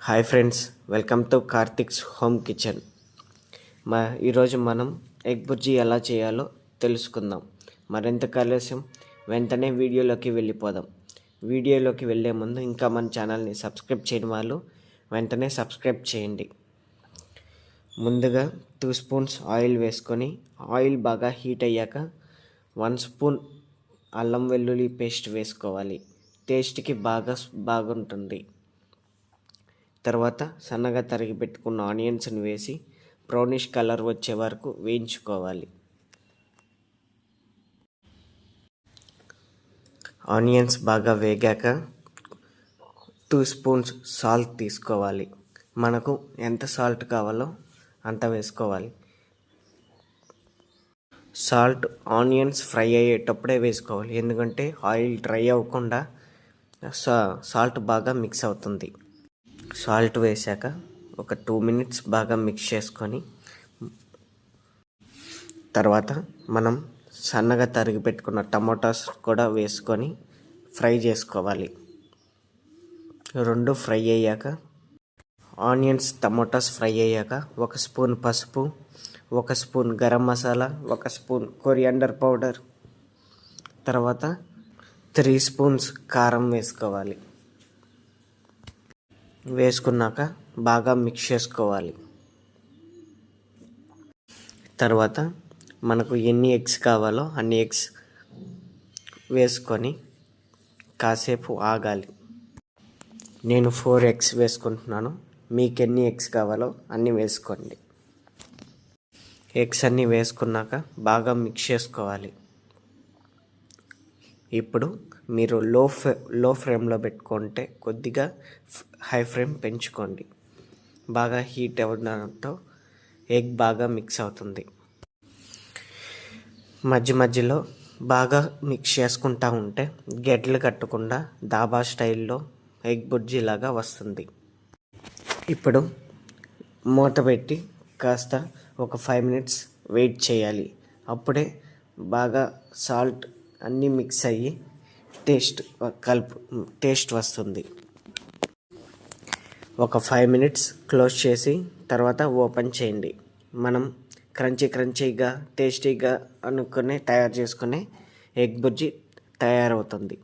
Hi friends, welcome to Karthik's home kitchen. ఈరోజు మనం egg bhurji ఎలా చేయాలో తెలుసుకుందాం. మరింత ఆలస్యం వెంటనే వీడియోలోకి వెళ్ళిపోదాం. వీడియోలోకి వెళ్ళే ముందు ఇంకా మన ఛానల్ని సబ్స్క్రైబ్ చేయని వాళ్ళు వెంటనే సబ్స్క్రైబ్ చేయండి. ముందుగా 2 స్పూన్స్ ఆయిల్ వేసుకొని ఆయిల్ బాగా హీట్ అయ్యాక 1 స్పూన్ అల్లం వెల్లుల్లి పేస్ట్ వేసుకోవాలి. టేస్ట్కి బాగుంటుంది. తర్వాత సన్నగా తరిగి పెట్టుకున్న ఆనియన్స్ని వేసి బ్రౌనిష్ కలర్ వచ్చే వరకు వేయించుకోవాలి. ఆనియన్స్ బాగా వేగాక 2 స్పూన్స్ సాల్ట్ తీసుకోవాలి. మనకు ఎంత సాల్ట్ కావాలో అంత వేసుకోవాలి. సాల్ట్ ఆనియన్స్ ఫ్రై అయ్యేటప్పుడే వేసుకోవాలి, ఎందుకంటే ఆయిల్ డ్రై అవ్వకుండా సాల్ట్ బాగా మిక్స్ అవుతుంది. సాల్ట్ వేసాక ఒక 2 మినిట్స్ బాగా మిక్స్ చేసుకొని తర్వాత మనం సన్నగా తరిగి పెట్టుకున్న టమాటాస్ కూడా వేసుకొని ఫ్రై చేసుకోవాలి. 2 ఫ్రై అయ్యాక ఆనియన్స్ టమాటాస్ ఫ్రై అయ్యాక 1 స్పూన్ పసుపు, 1 spoon garam masala, 1 spoon coriander powder, తర్వాత 3 స్పూన్స్ కారం వేసుకోవాలి. వేసుకున్నాక బాగా మిక్స్ చేసుకోవాలి. తర్వాత మనకు ఎన్ని ఎగ్స్ కావాలో అన్ని ఎగ్స్ వేసుకొని కాసేపు ఆగాలి. నేను 4 ఎగ్స్ వేసుకుంటున్నాను. మీకు ఎన్ని ఎగ్స్ కావాలో అన్నీ వేసుకోండి. ఎగ్స్ అన్నీ వేసుకున్నాక బాగా మిక్స్ చేసుకోవాలి. ఇప్పుడు మీరు లో ఫ్లేమ్లో పెట్టుకుంటే కొద్దిగా హై ఫ్లేమ్ పెంచుకోండి. బాగా హీట్ అవ్వడంతో ఎగ్ బాగా మిక్స్ అవుతుంది. మధ్యలో బాగా మిక్స్ చేసుకుంటూ ఉంటే గెడ్డలు కట్టకుండా దాబా స్టైల్లో ఎగ్ బుర్జీలాగా వస్తుంది. ఇప్పుడు మూత పెట్టి కాస్త ఒక 5 మినిట్స్ వెయిట్ చేయాలి. అప్పుడే బాగా సాల్ట్ అన్నీ మిక్స్ అయ్యి టేస్ట్ వస్తుంది. ఒక 5 మినిట్స్ క్లోజ్ చేసి తర్వాత ఓపెన్ చేయండి. మనం క్రంచీగా టేస్టీగా తయారు చేసుకునే ఎగ్ బుర్జీ తయారవుతుంది.